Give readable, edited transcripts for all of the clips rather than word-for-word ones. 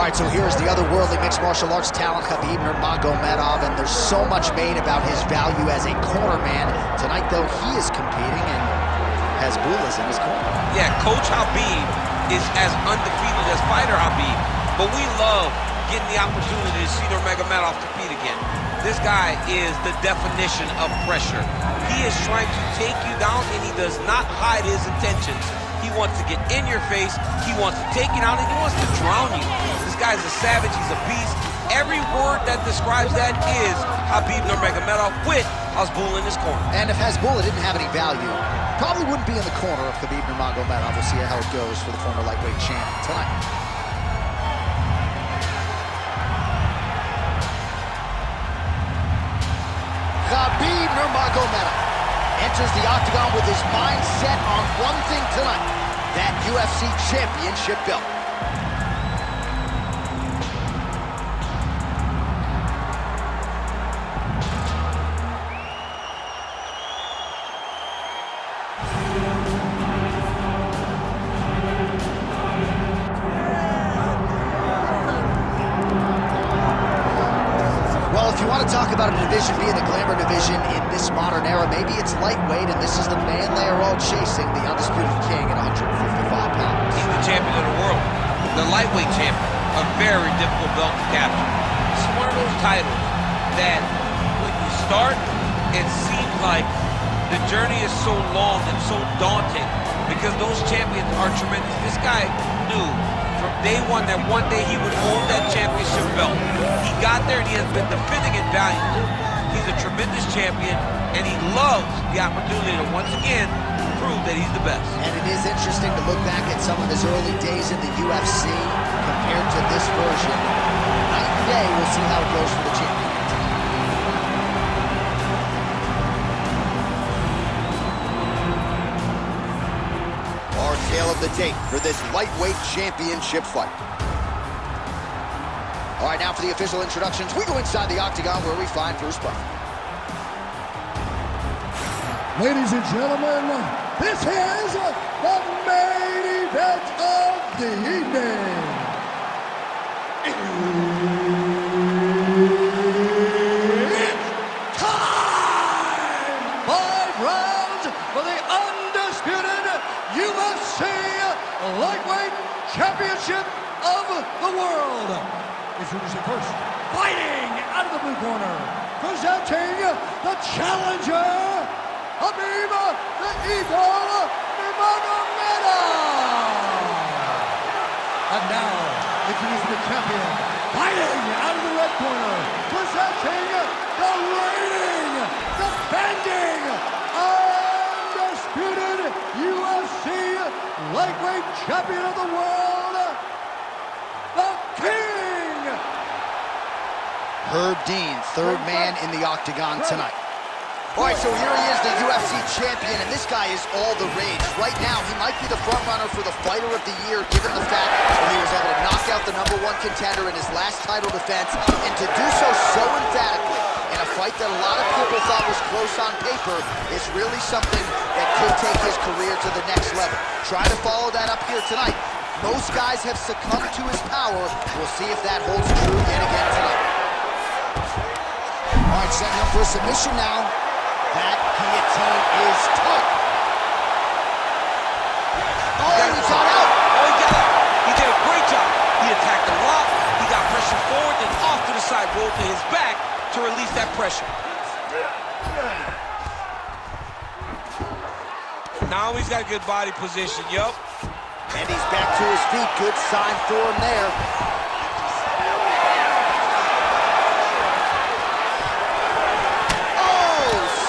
All right, so here's the otherworldly mixed martial arts talent, Khabib Nurmagomedov, and there's so much made about his value as a corner man. Tonight, though, he is competing, and Hasbullah's in his corner. Yeah, Coach Khabib is as undefeated as fighter Khabib, but we love getting the opportunity to see Nurmagomedov compete again. This guy is the definition of pressure. He is trying to take you down, and he does not hide his intentions. He wants to get in your face, he wants to take you down, and he wants to drown you. This guy's a savage, he's a beast. Every word that describes that is Khabib Nurmagomedov with Hasbullah in his corner. And if Hasbullah didn't have any value, probably wouldn't be in the corner of Khabib Nurmagomedov. We'll see how it goes for the former lightweight champ tonight. Khabib Nurmagomedov enters the octagon with his mind set on one thing tonight, that UFC championship belt. Well, if you want to talk about a division being the glamour division in this modern era, maybe it's lightweight, and this is the man they are all chasing, the undisputed king at 155 pounds. He's the champion of the world, the lightweight champion, a very difficult belt to capture. It's one of those titles that when you start, it seems like the journey is so long and so daunting because those champions are tremendous. This guy knew from day one that one day he would own that championship belt. He got there and he has been defending it valiantly. He's a tremendous champion and he loves the opportunity to once again prove that he's the best. And it is interesting to look back at some of his early days in the UFC compared to this version. Night and day, we'll see how it goes for the champion. Our tale of the tape for this lightweight championship fight. All right, now for the official introductions, we go inside the octagon where we find Bruce Buffer. Ladies and gentlemen, this is the main event of the evening. It's time! 5 rounds for the undisputed UFC Lightweight Championship of the World. Introducing first, fighting out of the blue corner, presenting the challenger, Khabib the Eagle Nurmagomedov. And now, introducing the champion, fighting out of the red corner, presenting the reigning, defending, undisputed UFC Lightweight Champion of the World, the King! Herb Dean, third man in the octagon tonight. All right, so here he is, the UFC champion, and this guy is all the rage. Right now, he might be the front runner for the Fighter of the Year, given the fact that he was able to knock out the #1 contender in his last title defense, and to do so emphatically in a fight that a lot of people thought was close on paper is really something that could take his career to the next level. Try to follow that up here tonight. Most guys have succumbed to his power. We'll see if that holds true yet again tonight. All right, setting up for a submission now. That guillotine is tight. Oh, he got out. Oh, he got out. He did a great job. He attacked the lock. He got pressure forward, then off to the side, rolled to his back to release that pressure. Now he's got good body position, yup. And he's back to his feet. Good sign for him there.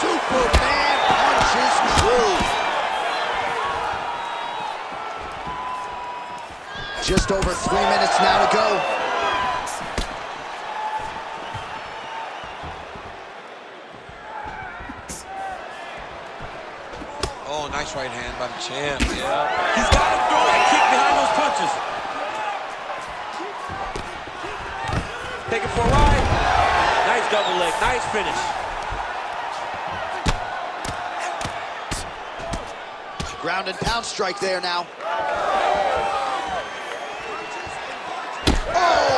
Superman punches true. Just over 3 minutes now to go. Oh, nice right hand by the champ, yeah. He's got to throw that kick behind those punches. Take it for a ride. Nice double leg, nice finish. Ground and pound strike there now. Oh,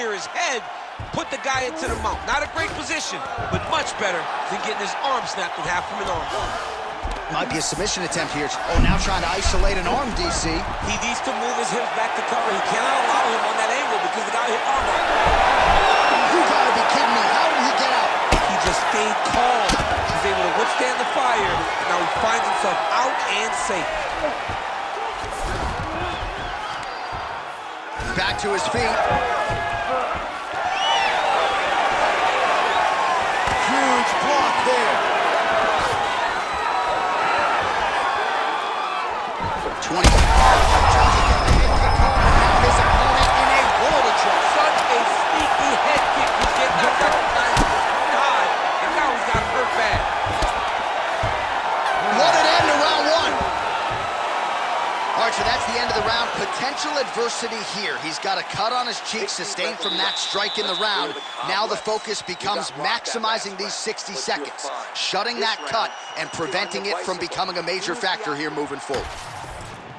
clear his head, put the guy into the mount. Not a great position, but much better than getting his arm snapped in half from an arm bar. Might be a submission attempt here. Oh, now trying to isolate an arm, DC. He needs to move his hips back to cover. He cannot allow him on that angle because the guy hit arm bar. You gotta be kidding me. How did he get out? He just stayed calm. He's able to withstand the fire, and now he finds himself out and safe. Back to his feet. Huge block there. 20. His opponent in a world of trouble. Such a sneaky head kick. He's getting that recognized high, and now he's got him hurt bad. What an end to round one. All right, so that's the end of the round. Potential adversity here. He's got a cut on his cheek sustained from that strike in the round. Now the focus becomes maximizing these 60 seconds, shutting that cut and preventing it from becoming a major factor here moving forward.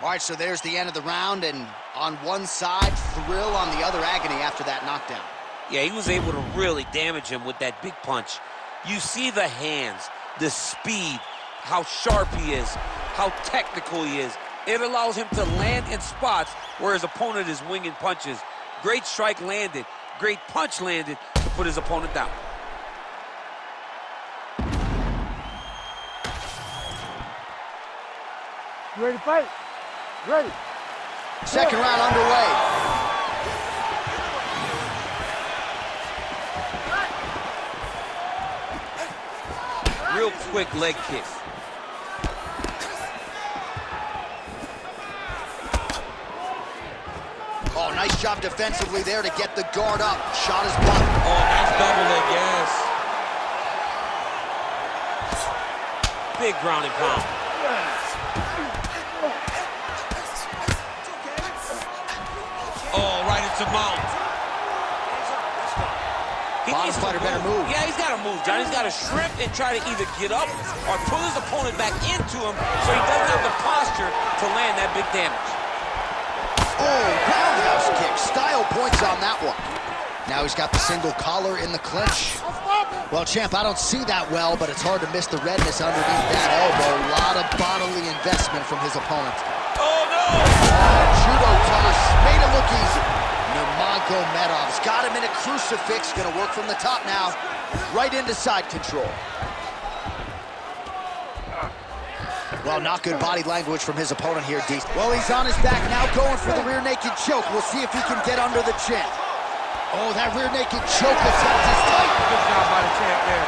All right, so there's the end of the round, and on one side, thrill, on the other, agony after that knockdown. Yeah, he was able to really damage him with that big punch. You see the hands, the speed, how sharp he is, how technical he is. It allows him to land in spots where his opponent is winging punches. Great strike landed, great punch landed to put his opponent down. You ready to fight? Ready. Second round underway. Real quick leg kick. Oh, nice job defensively there to get the guard up. Shot his block. Oh, nice double leg, yes. Big ground and pound. Oh, right into mount. Bottom fighter better move. Yeah, he's got to move, John. He's got to shrimp and try to either get up or pull his opponent back into him so he doesn't have the posture to land that big damage. Oh, roundhouse kick. Style points on that one. Now he's got the single collar in the clinch. Well, champ, I don't see that well, but it's hard to miss the redness underneath that elbow. A lot of bodily investment from his opponent. Oh, no! Judo toss. Made it look easy. Nurmagomedov's got him in a crucifix. Gonna work from the top now. Right into side control. Well, not good body language from his opponent here, D. Well, he's on his back now, going for the rear naked choke. We'll see if he can get under the chin. Oh, that rear naked choke attempt is tight. Good job by the champ there.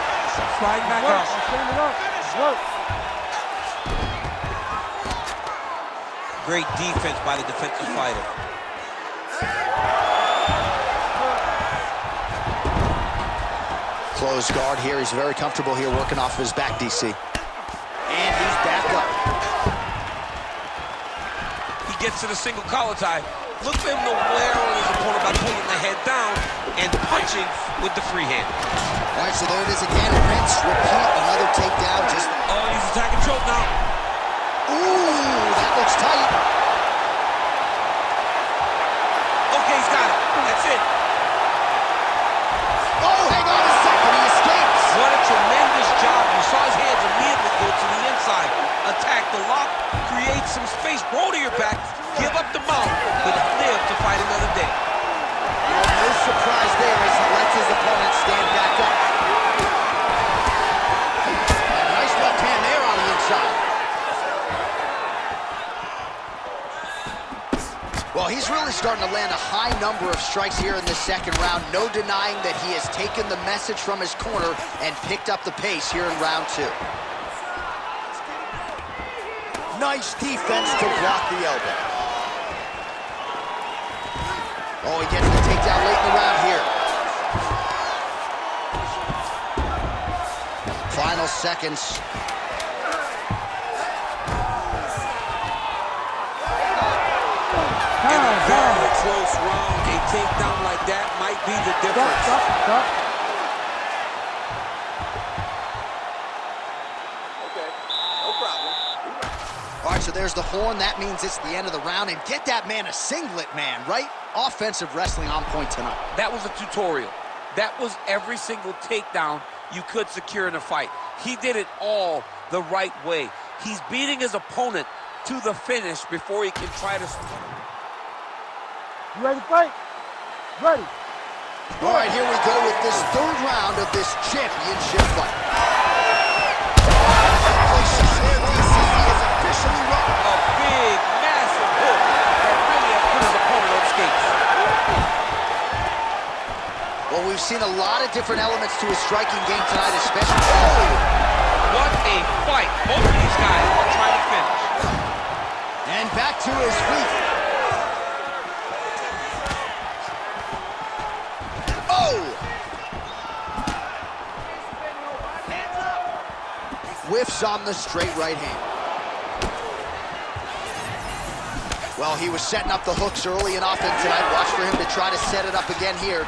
Sliding back up. Stand it up. Work. Great defense by the defensive fighter. Closed guard here. He's very comfortable here working off his back, DC. And he's back up. He gets to the single collar tie. Look for him to wear on his opponent by pulling the head down and punching with the free hand. All right, so there it is again. Rinse, repeat, another takedown. Just He's attacking choke now. ooh, that looks tight. Okay, he's got it. That's it. Oh, hang on a second. He escapes. What a tremendous job. You saw his hands immediately go to the inside. Attack the lock, create some space, roll to your back, give up the mount, but live to fight another day. No surprise there as he lets his opponent stand back up. And nice left hand there on the inside. Well, he's really starting to land a high number of strikes here in this second round. No denying that he has taken the message from his corner and picked up the pace here in round two. Nice defense to block the elbow. Oh, he gets the takedown late in the round here. Final seconds. In a very close round, a takedown like that might be the difference. Stop. All right, so there's the horn. That means it's the end of the round. And get that man a singlet, man, right? offensive wrestling on point tonight. That was a tutorial. That was every single takedown you could secure in a fight. He did it all the right way. He's beating his opponent to the finish before he can try to... You ready to fight? Ready. All right, here we go with this third round of this championship fight. Officially run. A big, massive hook that really has put his opponent on skates. Well, we've seen a lot of different elements to his striking game tonight, especially... Oh! What a fight. Both of these guys are trying to finish. And back to his feet. Oh! Whiffs on the straight right hand. Well, he was setting up the hooks early and often tonight. Watch for him to try to set it up again here.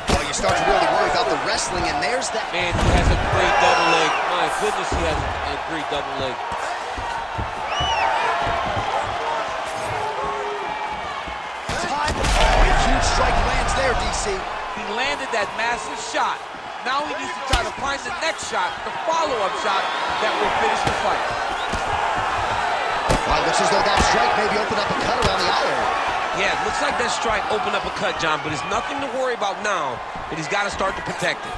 Well, you start to really worry about the wrestling, and there's that. Man, he has a great double leg. My goodness, he has a great double leg. Time. Oh, a huge strike lands there, DC. He landed that massive shot. Now he needs to try to find the next shot, the follow-up shot that will finish the fight. Well, it looks as though that strike maybe opened up a cut around the eye area. Yeah, it looks like that strike opened up a cut, John, but it's nothing to worry about now, but he's got to start to protect it.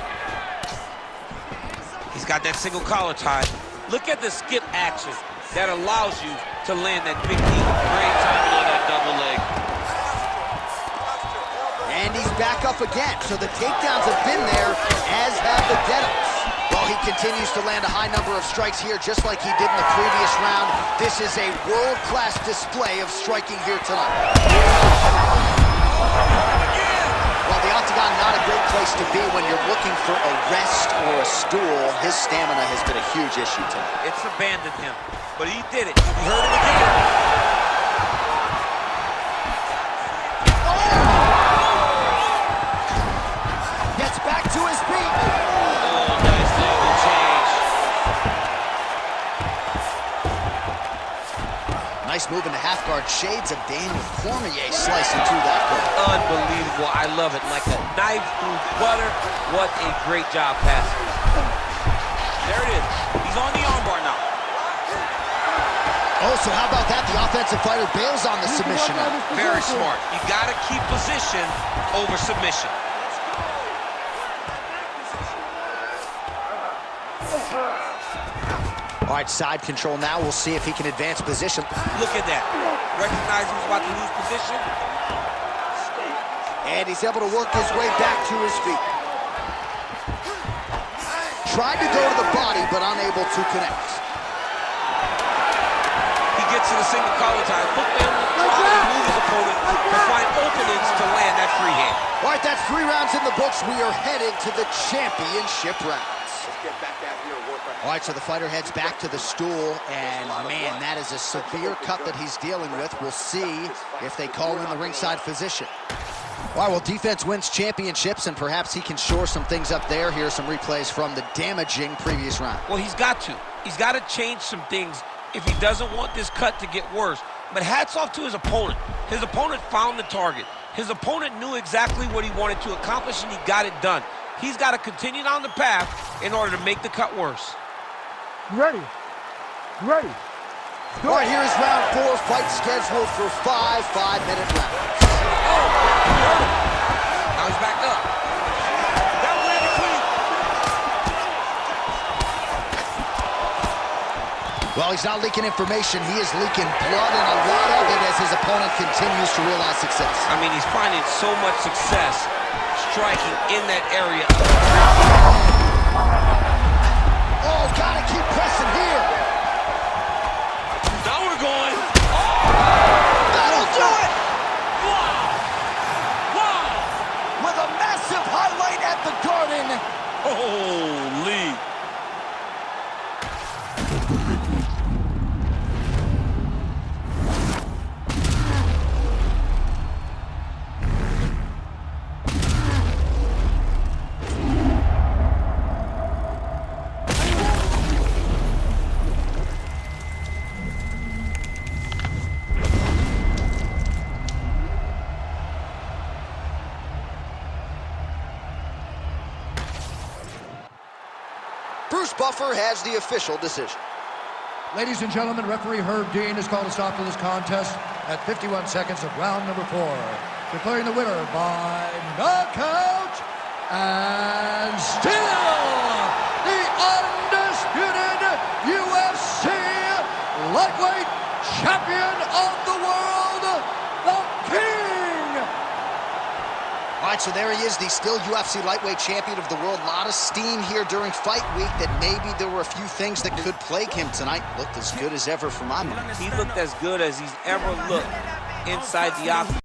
He's got that single collar tie. Look at the skip action that allows you to land that big knee. Great timing on that double leg. And he's back up again, so the takedowns have been there, as have the get-ups. Well, he continues to land a high number of strikes here, just like he did in the previous round. This is a world-class display of striking here tonight. Well, the octagon, not a great place to be when you're looking for a rest or a stool. His stamina has been a huge issue tonight. It's abandoned him, but he did it. He heard it again. Back to his feet. Oh, nice angle change. Nice move into half guard. Shades of Daniel Cormier slicing through that hook. Unbelievable. I love it. Like a knife through butter. What a great job passing. There it is. He's on the armbar now. Oh, so how about that? The offensive fighter bails on the submission. Very smart. You got to keep position over submission. All right, side control now. We'll see if he can advance position. Look at that. Recognize he's about to lose position. And he's able to work his way back to his feet. Tried to go to the body, but unable to connect. He gets to the single collar tie. Look at him trying to move his opponent to find openings to land that free hand. All right, that's 3 rounds in the books. We are headed to the championship rounds. All right, so the fighter heads back to the stool, and man, that is a severe cut that he's dealing with. We'll see if they call in the ringside physician. All right, well, defense wins championships, and perhaps he can shore some things up there. Here are some replays from the damaging previous round. Well, he's got to. He's got to change some things if he doesn't want this cut to get worse. But hats off to his opponent. His opponent found the target. His opponent knew exactly what he wanted to accomplish, and he got it done. He's got to continue down the path in order to make the cut worse. Ready. Ready. All right, here is round 4, fight scheduled for 5 5-minute rounds. Oh, now he's back up. That landed clean. Well, he's not leaking information. He is leaking blood, and a lot of it as his opponent continues to realize success. I mean, he's finding so much success striking in that area. Oh, gotta keep pressing here. Now we're going. That'll do it. Wow. Wow. With a massive highlight at the Garden. Holy. Bruce Buffer has the official decision. Ladies and gentlemen, referee Herb Dean has called a stop to this contest at 51 seconds of round number 4, declaring the winner by knockout and still the undisputed UFC lightweight champion of the world, the King. All right, so there he is, the still UFC lightweight champion of the world. A lot of steam here during fight week that maybe there were a few things that could plague him tonight. Looked as good as ever for my money. He looked as good as he's ever looked inside the octagon.